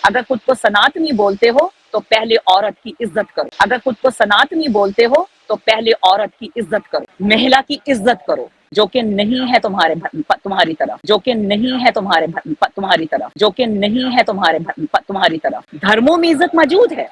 अगर खुद को सनातनी बोलते हो तो पहले औरत की इज्जत करो। अगर खुद को सनातनी बोलते हो तो पहले औरत की इज्जत करो, महिला की इज्जत करो, जो कि नहीं है तुम्हारी तरफ, जो कि नहीं है तुम्हारी तरफ, जो कि नहीं है तुम्हारी तरफ। धर्मों में इज्जत मौजूद है,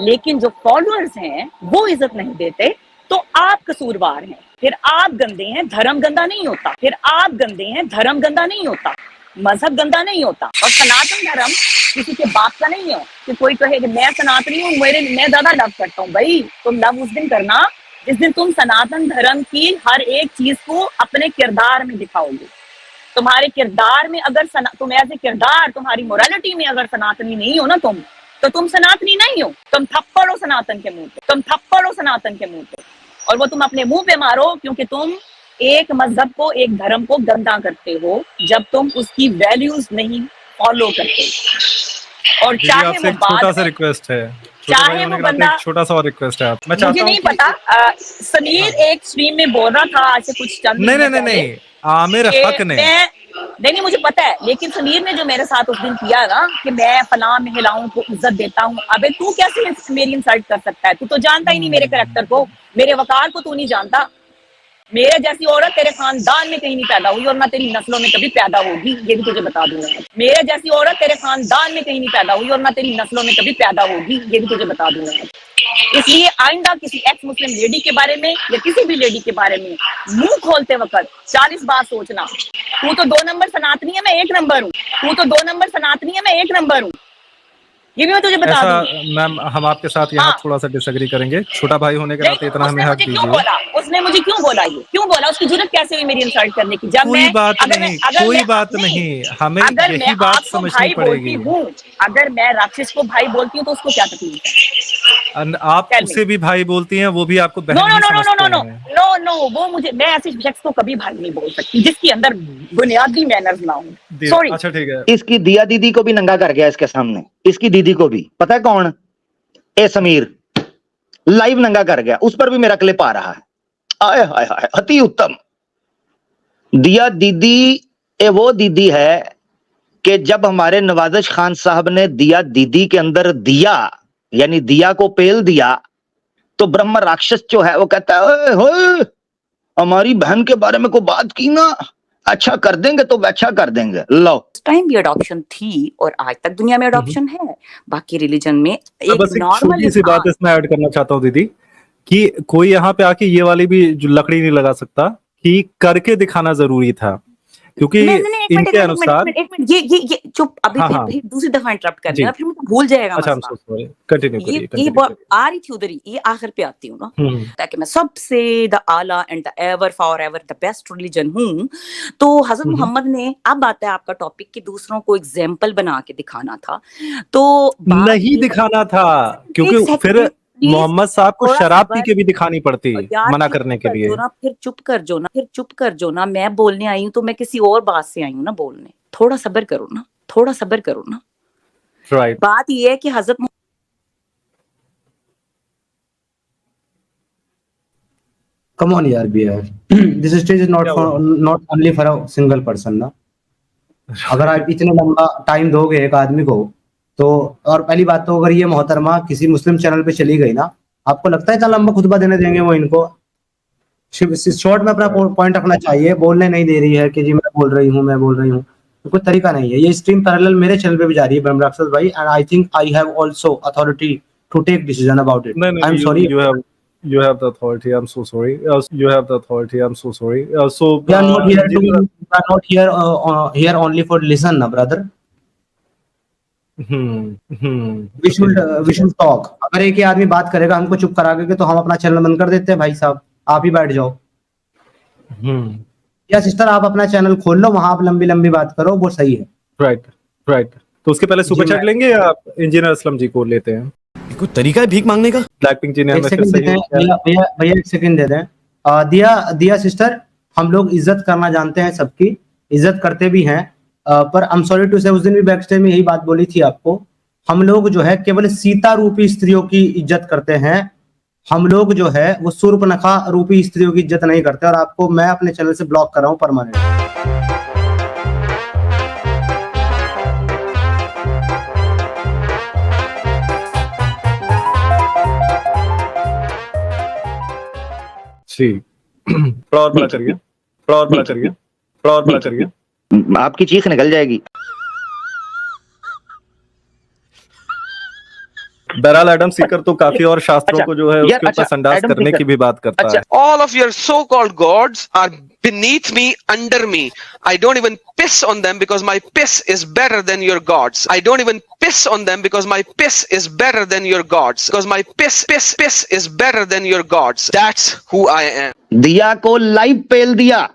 लेकिन जो फॉलोअर्स हैं वो इज्जत नहीं देते, तो आप कसूरवार हैं। फिर आप गंदे हैं, धर्म गंदा नहीं होता। फिर आप गंदे हैं, धर्म गंदा नहीं होता, मजहब गंदा नहीं होता। और सनातन धर्म किसी के बाप का नहीं है कि कोई कहे कि मैं सनातनी हूँ, मैं ज्यादा लव करता हूँ। भाई तुम लव उस दिन करना जिस दिन तुम सनातन धर्म की हर एक चीज को अपने किरदार में दिखाओगे। तुम्हारे किरदार में अगर तुम ऐसे किरदार, तुम्हारी मोरालिटी में अगर सनातनी नहीं हो ना तो तुम सनातनी नहीं हो। तुम थप्पड़ हो सनातन के मुंह पे, तुम थप्पड़ हो सनातन के मुंह पे, और वो तुम अपने मुंह पे मारो, क्योंकि तुम एक मजहब को, एक धर्म को गंदा करते हो जब तुम उसकी वैल्यूज नहीं फॉलो करते। और चाहे वो छोटा सा रिक्वेस्ट है, चाहे वो बंदा, छोटा सा और रिक्वेस्ट है आप, मैं मुझे नहीं पता, समीर एक स्ट्रीम में बोल रहा था आज से कुछ चंद नहीं, आमिर हक ने नहीं मुझे पता है, लेकिन समीर ने जो मेरे साथ उस दिन किया ना कि मैं फलां महिलाओं को इज्जत देता हूँ। अबे तू कैसे मेरी इंसल्ट कर सकता है? तू तो जानता ही नहीं मेरे कैरेक्टर को, मेरे वकार को तू नहीं जानता। मेरे जैसी औरत तेरे खानदान में कहीं नहीं पैदा हुई और ना तेरी नस्लों में कभी पैदा होगी, ये भी तुझे बता दूंगा। मेरे जैसी औरत तेरे खानदान में कहीं नहीं पैदा हुई और ना तेरी नस्लों में कभी पैदा होगी, ये भी तुझे बता दूंगा। इसलिए आइंदा किसी एक्स मुस्लिम लेडी के बारे में या किसी भी लेडी के बारे में मुंह खोलते वक्त 40 बार सोचना। तू तो 2 नंबर सनातनी है, मैं 1 नंबर हूँ। तू तो 2 नंबर सनातनी है, मैं 1 नंबर हूँ, ये भी मैं तुझे बता दूंगी। मैम हम आपके साथ यहाँ थोड़ा सा डिसएग्री करेंगे, छोटा भाई होने के नाते इतना हमें हक दीजिए। उसने मुझे क्यों बोला ये? क्यों बोला? उसकी जरूरत कैसे हुई मेरी इंसल्ट करने की? जब कोई बात नहीं, हमें यही बात समझनी पड़ेगी। अगर मैं राक्षस को भाई बोलती हूँ तो उसको क्या तकलीफ है? आप उसे भी भाई बोलती हैं, वो भी आपको बहन ही समझते हैं। नो, वो मुझे, मैं ऐसे शख्स को कभी भाई नहीं बोल सकती जिसके अंदर बुनियादी मैनर्स ना हो। सॉरी। अच्छा ठीक है। इसकी दिया दीदी को भी नंगा कर गया इसके सामने, इसकी दीदी को भी, पता है कौन? ए समीर लाइव नंगा कर गया, उस पर भी मेरा क्लिप आ रहा है। आय हाय हाय, अति उत्तम। दिया दीदी वो दीदी है कि जब हमारे नवाजिश खान साहब ने दिया दीदी के अंदर दिया यानी दिया को पेल दिया, तो ब्रह्म राक्षस जो है वो कहता है ओए हमारी बहन के बारे में कोई बात की ना, अच्छा कर देंगे तो अच्छा कर देंगे। लो टाइम भी अडॉप्शन थी और आज तक दुनिया में अडॉप्शन है। बाकी रिलीजन में एक नॉर्मल सी बात इसमें ऐड करना चाहता हूँ दीदी, कि कोई यहाँ पे आके ये वाली भी जो लकड़ी नहीं लगा सकता कि करके दिखाना जरूरी था, क्योंकि इनके अनुसार ये चुप, अभी दूसरी दफा इंटरप्ट कर दिया, फिर मुझे भूल जाएगा। अच्छा I'm so sorry, कंटिन्यू करिए। ये आ रही थी उधर ही, ये आखिर पे आती हूँ ना, ताकि मैं सबसे द आला and the ever for ever the best religion हूँ। तो हजरत मोहम्मद ने, अब आता है आपका टॉपिक कि दूसरों को एग्जाम्पल बना के दिखाना था, तो नहीं दिखाना था, क्योंकि फिर मोहम्मद साहब को शराब पी के भी दिखानी पड़ती मना करने के लिए। फिर चुप कर जो ना, मैं बोलने आई हूँ तो मैं किसी और बात से आई हूँ ना बोलने। थोड़ा सब्र करो ना। राइट। बात ये है कि हजरत Come on यार BR, this stage is not only for a single person ना। अगर आप इतना लंबा टाइम दोगे एक आदमी को तो, और पहली बात तो अगर ये मोहतरमा किसी मुस्लिम चैनल पे चली गई ना, आपको लगता है इतना लंबा खुतबा देने देंगे वो इनको? शॉर्ट में अपना पॉइंट रखना चाहिए, बोलने नहीं दे रही है कि जी मैं बोल रही हूँ, तो कोई तरीका नहीं है। ये स्ट्रीम पैरेलल मेरे चैनल पे भी जा रही है ब्रह्म राक्षस भाई, and I think I have also authority to take decision about it. I am sorry, you have the authority, I'm so sorry. You have the authority, I'm so sorry. So we are not here only for listen na brother. We should talk. अगर एक ही आदमी बात करेगा हमको चुप करा के तो हम अपना चैनल बंद कर देते हैं। भाई साहब आप ही बैठ जाओ, या सिस्टर आप अपना चैनल खोल लो, वहां आप लंबी लंबी बात करो, वो सही है। राइट। तो उसके पहले सुपर चैट लेंगे या आप इंजीनियर असलम जी को लेते हैं? कोई तरीका है भीख मांगने का? ब्लैकपिंक जी ने हमें फिर सही भैया 1 सेकंड दे दें। दिया सिस्टर, हम लोग इज्जत करना जानते हैं, सबकी इज्जत करते भी हैं, पर आई एम सॉरी टू से उस दिन भी बैक स्टेज में यही बात बोली थी आपको। हम लोग जो है केवल सीता रूपी स्त्रियों की इज्जत करते हैं, हम लोग जो है वो सूर्पनखा रूपी स्त्रियों की इज्जत नहीं करते, और आपको मैं अपने चैनल से ब्लॉक कर रहा हूँ परमानेंट। जी थोड़ा और बड़ा करिए, थोड़ा और बड़ा करिए, थोड़ा और बड़ा करिए। आपकी चीख निकल जाएगी। बहरहाल एडम सीकर तो काफी और शास्त्रों को जो है यार, उसके ऊपर अच्छा, संडास एडम करने सीकर, की भी बात करता अच्छा, है। All of your so-called gods are beneath me, under me. I don't even piss on them because my piss is better than your gods. I don't even piss on them because my piss is better than your gods. Because my piss is better than your gods. That's who I am. दिया को live पेल दिया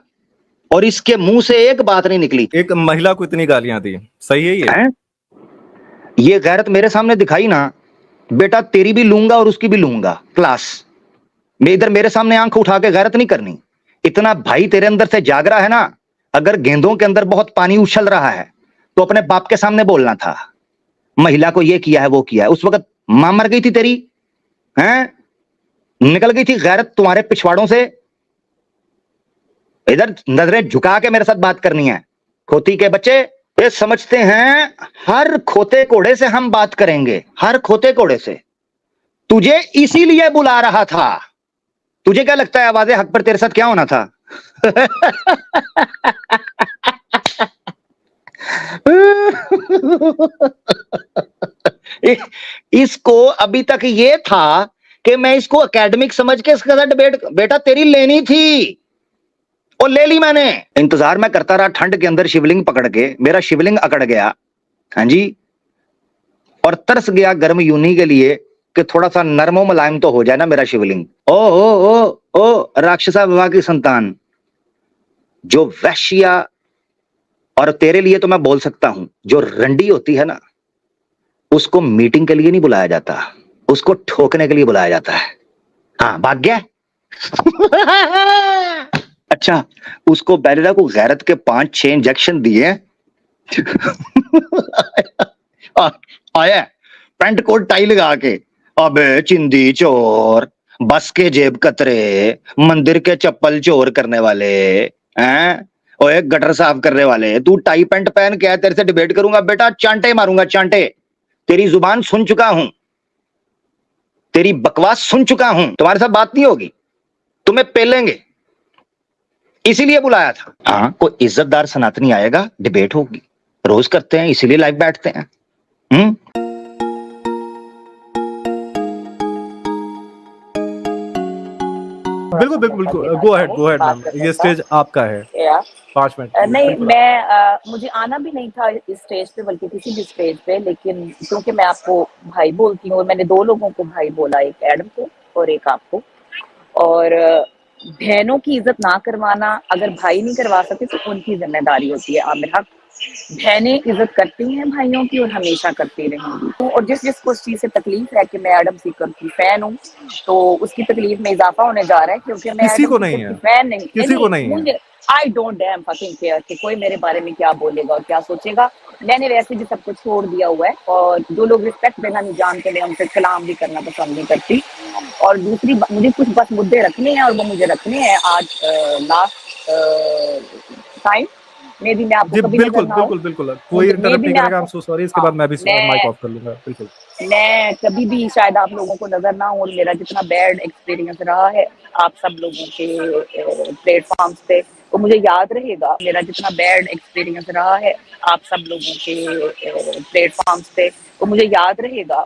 और इसके मुंह से एक बात नहीं निकली। एक महिला को इतनी गालियां दी, सही है ये? हैं? ये गैरत मेरे सामने दिखाई ना, बेटा तेरी भी लूंगा और उसकी भी लूंगा क्लास। मैं इधर मेरे सामने आंख उठा के गैरत नहीं करनी। इतना भाई तेरे अंदर से जाग रहा है ना, अगर गेंदों के अंदर बहुत पानी उछल रहा है तो अपने बाप के सामने बोलना था, महिला को ये किया है वो किया है। उस वक्त मां मर गई थी तेरी, हैं? निकल गई थी गैरत तुम्हारे पिछवाड़ों से। इधर नजरें झुका के मेरे साथ बात करनी है। खोती के बच्चे ये समझते हैं हर खोते कोड़े से हम बात करेंगे, हर खोते कोड़े से। तुझे इसीलिए बुला रहा था। तुझे क्या लगता है आवाज़े हक पर तेरे साथ क्या होना था? इसको अभी तक ये था कि मैं इसको एकेडमिक समझ के इसके साथ डिबेट, बेटा तेरी लेनी थी और ले ली मैंने। इंतजार मैं करता रहा ठंड के अंदर शिवलिंग पकड़ के, मेरा शिवलिंग अकड़ गया, हाँ जी, और तरस गया गर्म यूनी के लिए कि थोड़ा सा नरमो मुलायम तो हो जाए ना मेरा शिवलिंग। ओ राक्षसा विवाह की संतान, जो वैश्या, और तेरे लिए तो मैं बोल सकता हूं, जो रंडी होती है ना, उसको मीटिंग के लिए नहीं बुलाया जाता, उसको ठोकने के लिए बुलाया जाता है। हाँ भाग गया। अच्छा, उसको बैलेरा को गैरत के 5-6 इंजेक्शन दिए। आया पैंट कोट टाई लगा के, अबे चिंदी चोर, बस के जेब कतरे, मंदिर के चप्पल चोर करने वाले, हैं? ओए गटर साफ करने वाले, तू टाई पैंट पहन के, तेरे से डिबेट करूंगा बेटा, चांटे मारूंगा चांटे। तेरी जुबान सुन चुका हूं, तेरी बकवास सुन चुका हूं, तुम्हारे साथ बात नहीं होगी, तुम्हें पेलेंगे, इसीलिए बुलाया था। हाँ, कोई इज्जतदार सनातनी आएगा, डिबेट होगी, रोज करते हैं, इसीलिए लाइव बैठते हैं। बिल्कुल बिल्कुल, गो अहेड मैम, ये स्टेज आपका है। 5 मिनट नहीं, मैं मुझे आना भी नहीं था इस स्टेज पे, बल्कि किसी भी स्टेज पे, लेकिन क्योंकि मैं आपको भाई बोलती हूँ और मैंने 2 लोगों को भाई बोला, एक एडम को और एक आपको, और बहनों की इज्जत ना करवाना, अगर भाई नहीं करवा सकते तो उनकी जिम्मेदारी होती है। आमिर हक, बहनें इज्जत करती हैं भाइयों की और हमेशा करती रहेंगी। और जिसको इस चीज से तकलीफ है कि मैं एडम सीकर की फैन हूँ, तो उसकी तकलीफ में इजाफा होने जा रहा है, क्योंकि मैं किसी को एडम नहीं सीकर है, की फैन नहीं, किसी को नहीं है। I don't dam fucking care कि कोई मेरे बारे में क्या बोलेगा और क्या सोचेगा। मैंने वैसे भी सब कुछ छोड़ दिया हुआ है, और जो लोग रिस्पेक्ट देना नहीं जानते, मैं उनसे कलाम भी करना पसंद नहीं करती। और दूसरी मुझे कुछ बस मुद्दे रखने हैं, और वो मुझे रखने हैं आज लास्ट टाइम। मे भी मैं आपको कभी बिल्कुल नजर ना बिल्कुल बिल्कुल, कोई इंटरप्ट नहीं करेगा, आई एम सो सॉरी। इसके बाद मैं भी माइक ऑफ कर लूंगा। बिल्कुल, मैं कभी भी शायद आप लोगों को नजर ना हो, और मेरा जितना बैड एक्सपीरियंस रहा है आप सब लोगों के प्लेटफॉर्म्स पे, तो मुझे याद रहेगा। मेरा जितना बैड एक्सपीरियंस रहा है आप सब लोगों के प्लेटफॉर्म्स पे, तो मुझे याद रहेगा।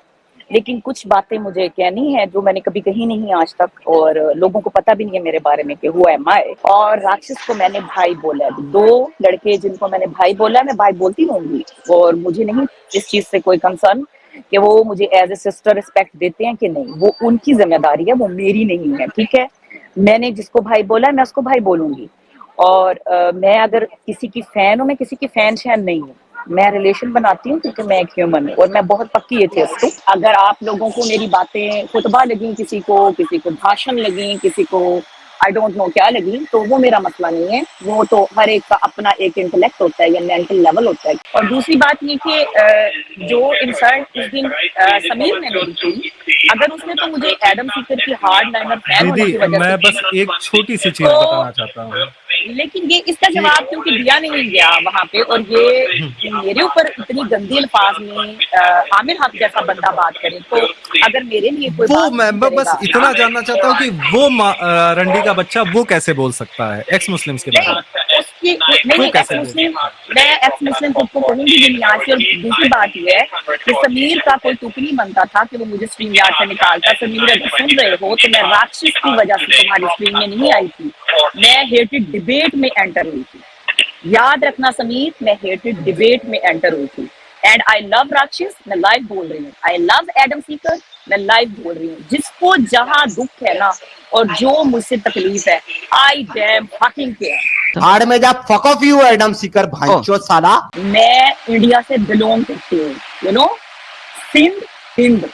लेकिन कुछ बातें मुझे कहनी है जो मैंने कभी कही नहीं आज तक, और लोगों को पता भी नहीं है मेरे बारे में कि हुआ है माए। और राक्षस को मैंने भाई बोला है, 2 लड़के जिनको मैंने भाई बोला है, मैं भाई बोलती रहूंगी, और मुझे नहीं इस चीज से कोई कंसर्न कि वो मुझे एज ए सिस्टर रिस्पेक्ट देते हैं कि नहीं, वो उनकी जिम्मेदारी है, वो मेरी नहीं है, ठीक है। मैंने जिसको भाई बोला है मैं उसको भाई बोलूंगी। और मैं अगर किसी की फैन हूँ, मैं किसी की फैन शैन नहीं हूँ, मैं रिलेशन बनाती हूँ क्योंकि मैं एक ह्यूमन हूँ, और मैं बहुत पक्की एथियस्ट हूँ। अगर आप लोगों को मेरी बातें खुतबा लगी, किसी को भाषण लगी, किसी को आई डोंट नो क्या लगी, तो वो मेरा मसला नहीं है। वो तो हर एक का अपना एक इंटेलेक्ट होता है या मेंटल लेवल होता है। और दूसरी बात ये कि जो इंसल्ट इस दिन समीर ने मेरी की, अगर उसने तो मुझे एडम सीकर की हार्ड लाइनर फैन होने की दीदी वजह मैं से, बस एक छोटी सी चीज बताना चाहता हूँ। लेकिन ये इसका जवाब क्योंकि दिया नहीं गया वहां पे, और ये मेरे ऊपर इतनी गंदी अल्फाज में आमिर हक जैसा बंदा बात करे, तो अगर मेरे लिए कोई वो बात मैं नहीं बस करेगा, इतना जानना चाहता हूँ कि वो रंडी का बच्चा वो कैसे बोल सकता है एक्स मुस्लिम्स के बारे में? उसकी वो नहीं, कैसे एक्स मुस्लिम, मैं एक्स मुस्लिम खुद को कहूंगी दुनिया से। और दूसरी बात ये है कि समीर का कोई तुक नहीं बनता था कि वो मुझे स्ट्रीम यार्ड से निकालता। समीर अगर सुन रहे हो तो मैं राक्षस की वजह से तुम्हारी स्ट्रीम में नहीं आई थी, मैं हेटेड डिबेट में एंटर हुई थी। याद रखना समीर, मैं हेटेड डिबेट में एंटर हुई थी। एंड आई लव राक्षस, मैं लाइव बोल रही हूँ। आई लव एडम सीकर, मैं लाइव बोल रही हूँ। जिसको जहां दुख है ना और जो मुझसे तकलीफ है, आई डैम फकिंग केयर। भाड़ में जा, फक ऑफ यू एडम सीकर भाईचोद साला। मैं इंडिया से बिलोंग करती हूँ, यू नो, सिंध हिंद।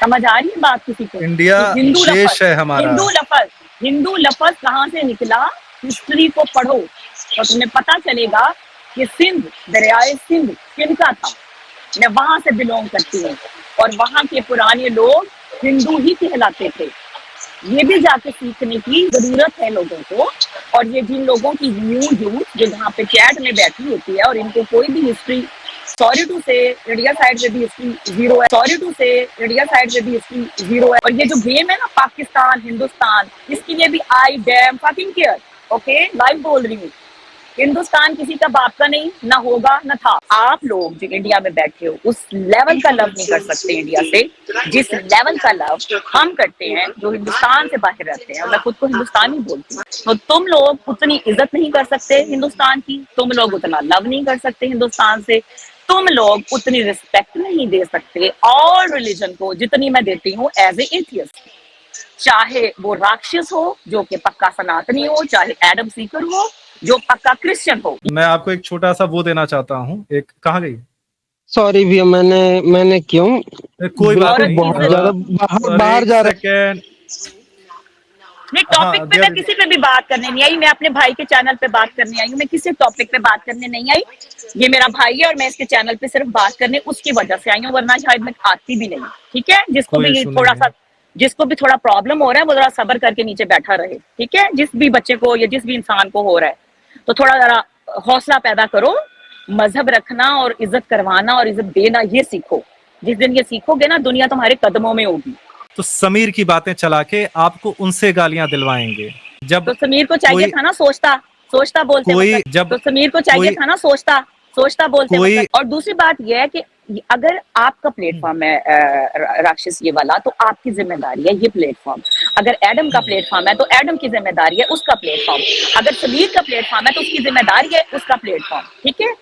समझ आ रही है बात किसी को? इंडिया हिंदू देश लफ्ज, है हमारा। हिंदू लफ्ज कहाँ से निकला? हिस्ट्री को पढ़ो तो तुम्हें पता चलेगा कि सिंध, दरियाए सिंध किनका था। मैं वहां से बिलोंग करती हूँ और वहां के पुराने लोग हिंदू ही कहलाते थे। ये भी जाके सीखने की जरूरत है लोगों को। और ये जिन लोगों की न्यू यूथ जो यहाँ पे चैट में बैठी होती है और इनको कोई भी हिस्ट्री, सॉरी टू से इंडिया साइड पे भी हिस्ट्री जीरो है, सॉरी टू से इंडिया साइड पे भी हिस्ट्री जीरो है। और ये जो गेम है ना पाकिस्तान हिंदुस्तान, इसके लिए भी I damn fucking care. Okay, live बोल रही हूँ। हिंदुस्तान किसी का बाप का नहीं, ना होगा ना था। आप लोग जो इंडिया में बैठे हो उस लेवल का लव नहीं कर सकते इंडिया से जिस लेवल का लव हम करते हैं जो हिंदुस्तान से बाहर रहते हैं। मैं खुद को हिंदुस्तानी बोलती हूँ। तो तुम लोग उतनी इज्जत नहीं कर सकते हिंदुस्तान की, तुम लोग उतना लव नहीं कर सकते हिंदुस्तान से, तुम लोग उतनी रिस्पेक्ट नहीं दे सकते और रिलीजन को जितनी मैं देती हूँ एज ए एथियस्ट। चाहे वो राक्षस हो जो कि पक्का सनातनी हो, चाहे एडम सीकर हो जो पक्का क्रिश्चियन हो। मैं आपको एक छोटा सा वो देना चाहता हूँ। एक कहाँ गई? सॉरी भैया, मैंने क्यों कोई बात औरत नहीं। की बहुत इज्जत- ज्यादा बाहर जा रहा सेकेंड। नहीं, टॉपिक हाँ, पे मैं किसी पे भी बात करने नहीं आई। मैं अपने भाई के चैनल पे बात करने आई हूँ। मैं किसी टॉपिक पे बात करने नहीं आई। ये मेरा भाई है और मैं इसके चैनल पे सिर्फ बात करने उसकी वजह से आई हूँ, वरना शायद मैं आती भी नहीं। ठीक है, जिसको कोई भी issue थोड़ा नहीं सा, जिसको भी थोड़ा प्रॉब्लम हो रहा है वो जरा सब्र करके नीचे बैठा रहे। ठीक है, जिस भी बच्चे को या जिस भी इंसान को हो रहा है तो थोड़ा जरा हौसला पैदा करो, मजहब रखना और इज्जत करवाना और इज्जत देना ये सीखो। जिस दिन ये सीखोगे ना दुनिया तुम्हारे कदमों में होगी। तो समीर की बातें चला के आपको उनसे गालियां दिलवाएंगे। जब तो समीर को चाहिए कोई- था ना सोचता बोलते कोई वक्त। जब तो समीर को चाहिए कोई- था ना सोचता बोलते कोई- वक्त। और दूसरी बात यह है कि अगर आपका प्लेटफॉर्म है राक्षस ये वाला, तो आपकी जिम्मेदारी है ये प्लेटफॉर्म। अगर एडम का प्लेटफॉर्म है तो एडम की जिम्मेदारी है उसका प्लेटफॉर्म। अगर समीर का प्लेटफॉर्म है तो उसकी जिम्मेदारी है उसका प्लेटफॉर्म। ठीक है,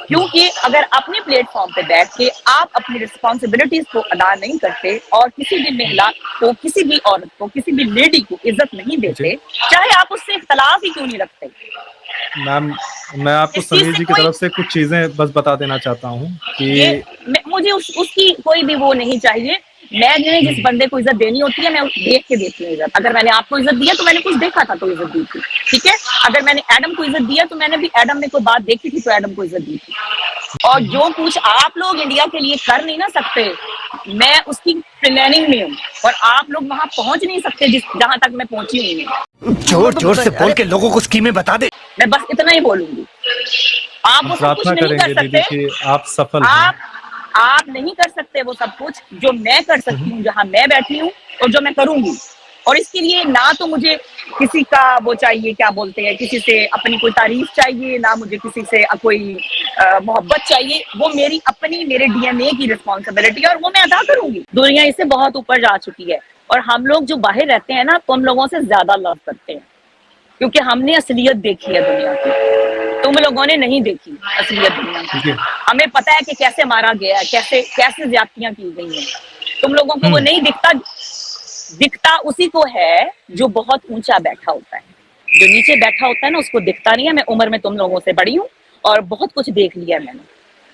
क्योंकि अगर अपने प्लेटफॉर्म पे बैठ के आप अपनी रिस्पॉन्सिबिलिटीज को अदा नहीं करते और किसी भी महिला को, किसी भी औरत को, किसी भी लेडी को इज्जत नहीं देते, चाहे आप उससे इख्तलाफ ही क्यों नहीं रखते। मैम, मैं आपको इस चीज समीर से जी की कोई- तरफ से कुछ चीजें बस बता देना चाहता हूँ ये कि मुझे उसकी कोई भी वो नहीं चाहिए। मैंने जिस बंदे को इज्जत देनी होती है मैं देख के देती हूँ इज्जत। अगर मैंने आपको इज्जत दिया तो मैंने कुछ देखा था तो इज्जत दी थी। ठीक है, अगर मैंने एडम को इज्जत दिया तो मैंने भी एडम में कोई बात देखी थी तो एडम को इज्जत दी थी। और जो कुछ आप लोग इंडिया के लिए कर नहीं ना सकते, मैं उसकी प्लानिंग में हूँ और आप लोग वहां पहुंच नहीं सकते जहां तक मैं पहुंची हुई हूँ। जोर जोर से बोल के लोगों को स्कीमें बता दे। मैं बस इतना ही बोलूंगी। आप वो सब कुछ प्रार्थना नहीं करेंगे कर दीदी सकते। कि आप सफल हों। आप नहीं कर सकते वो सब कुछ जो मैं कर सकती हूँ जहां मैं बैठी हूँ और जो मैं करूंगी। और इसके लिए ना तो मुझे किसी का वो चाहिए, क्या बोलते हैं, किसी से अपनी कोई तारीफ चाहिए, ना मुझे किसी से कोई मोहब्बत चाहिए। वो मेरी अपनी, मेरे डीएनए की रिस्पॉन्सिबिलिटी है और वो मैं अदा करूंगी। दुनिया इससे बहुत ऊपर जा चुकी है और हम लोग जो बाहर रहते हैं ना, तुम लोगों से ज्यादा लव करते हैं क्योंकि हमने असलियत देखी है दुनिया की। तुम लोगों ने नहीं देखी असलियत दुनिया की। हमें पता है कि कैसे मारा गया है, कैसे कैसे ज्यादतियां की गई हैं। तुम लोगों को वो नहीं दिखता उसी को है जो बहुत ऊंचा बैठा होता है। जो नीचे बैठा होता है ना उसको दिखता नहीं है। मैं उम्र में तुम लोगों से बड़ी हूँ और बहुत कुछ देख लिया मैंने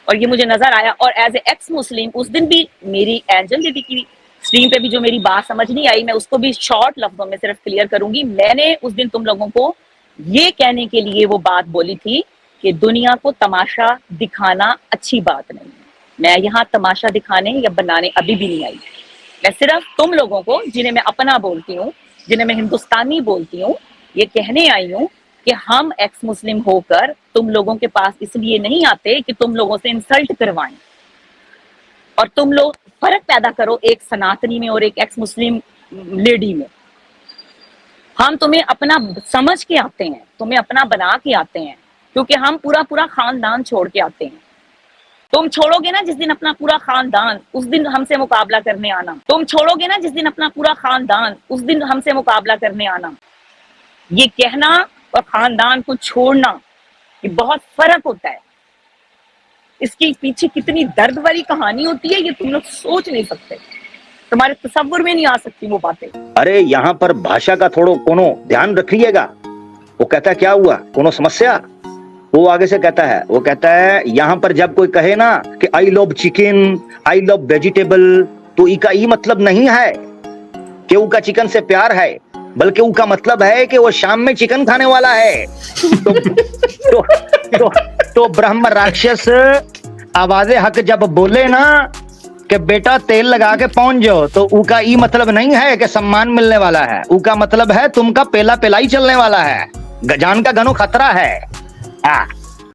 और ये मुझे नजर आया। और एज ए एक्स मुस्लिम उस दिन भी मेरी एंजल दीदी की स्ट्रीम पे भी जो मेरी बात समझ नहीं आई, मैं उसको भी शॉर्ट लफ्जों में सिर्फ क्लियर करूंगी। मैंने उस दिन तुम लोगों को ये कहने के लिए वो बात बोली थी कि दुनिया को तमाशा दिखाना अच्छी बात नहीं है। मैं यहाँ तमाशा दिखाने या बनाने अभी भी नहीं आई। मैं सिर्फ तुम लोगों को, जिन्हें मैं अपना बोलती हूँ, जिन्हें मैं हिंदुस्तानी बोलती हूँ, ये कहने आई हूँ कि हम एक्स मुस्लिम होकर तुम लोगों के पास इसलिए नहीं आते कि तुम लोगों से इंसल्ट करवाएं, और तुम लोग फर्क पैदा करो एक सनातनी में और एक एक्स मुस्लिम लेडी में। हम तुम्हें अपना समझ के आते हैं, तुम्हें अपना बना के आते हैं, क्योंकि हम पूरा पूरा खानदान छोड़ के आते हैं। तुम छोड़ोगे ना जिस दिन अपना पूरा खानदान, उस दिन हमसे मुकाबला करने आना। तुम छोड़ोगे ना जिस दिन अपना पूरा खानदान, उस दिन हमसे मुकाबला करने आना। ये कहना और खानदान को छोड़ना, ये बहुत फर्क होता है। इसके पीछे कितनी दर्द भरी कहानी होती है, ये तुम लोग सोच नहीं सकते, तुम्हारे तसव्वुर में नहीं आ सकती वो बातें। अरे यहाँ पर भाषा का थोड़ा कोनो ध्यान रखिएगा। वो कहता है क्या हुआ, कोनो समस्या? वो आगे से कहता है, वो कहता है यहाँ पर जब कोई कहे ना कि I love chicken, I love vegetable, तो इसका ये मतलब नहीं है कि उसका चिकन से प्यार है, बल्कि उसका मतलब है कि वो शाम में चिकन खाने वाला है। तो ब्रह्म राक्षस आवाज़े हक जब बोले ना कि बेटा तेल लगा के पहुंच जाओ, तो उसका ये मतलब नहीं है कि सम्मान मिलने वाला है। उसका मतलब है तुमका पेला पेलाई चलने वाला है, गजान का घनो खतरा है।